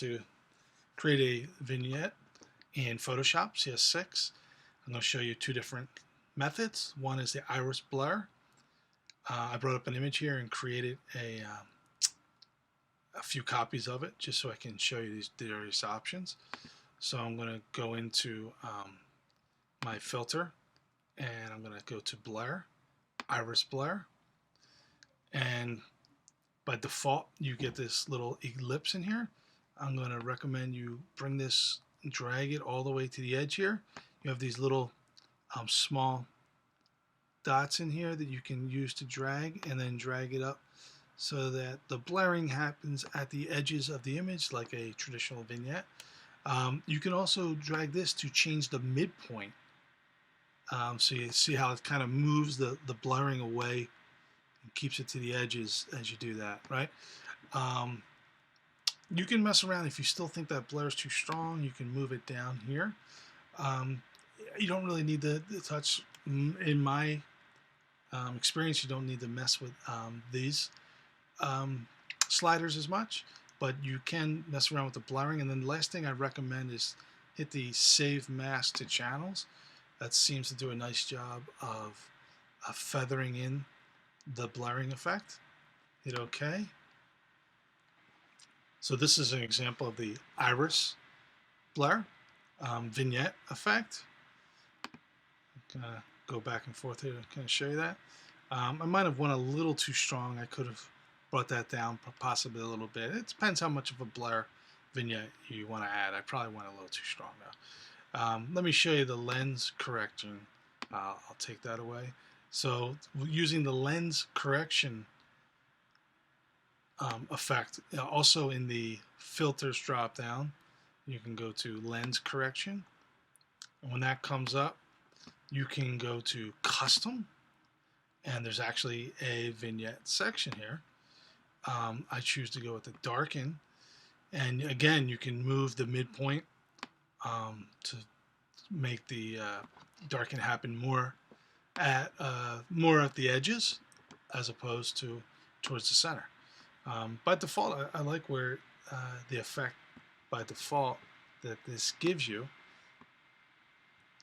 to create a vignette in Photoshop CS6. I'm going to show you two different methods. One is the iris blur. I brought up an image here and created a few copies of it just so I can show you these various options. So I'm going to go into my filter and I'm going to go to blur, iris blur, and by default you get this little ellipse in here. I'm going to recommend you bring this, drag it all the way to the edge here. You have these little small dots in here that you can use to drag, and then drag it up so that the blurring happens at the edges of the image like a traditional vignette. You can also drag this to change the midpoint. So you see how it kind of moves the blurring away and keeps it to the edges as you do that, right? You can mess around if you still think that blur is too strong. You can move it down here. You don't really need the touch. In my experience, you don't need to mess with these sliders as much, but you can mess around with the blurring. And then the last thing I recommend is hit the Save Mask to Channels. That seems to do a nice job of feathering in the blurring effect. Hit OK. So this is an example of the iris blur vignette effect. I'm going to go back and forth here to kind of show you that. I might have went a little too strong. I could have brought that down possibly a little bit. It depends how much of a blur vignette you want to add. I probably went a little too strong though. Let me show you the lens correction. I'll take that away. So using the lens correction effect, also in the filters drop down, you can go to lens correction. And when that comes up, you can go to custom, and there's actually a vignette section here. I choose to go with the darken, and again you can move the midpoint to make the darken happen more at the edges as opposed to towards the center. By default, I like where the effect by default that this gives you,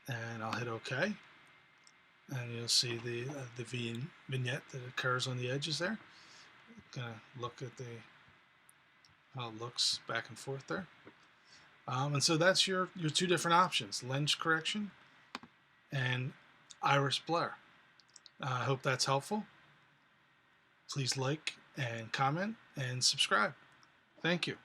and I'll hit OK, and you'll see the vignette that occurs on the edges there. Gonna look at how it looks back and forth there. And so that's your two different options: lens correction and iris blur. I hope that's helpful. Please like and comment and subscribe. Thank you.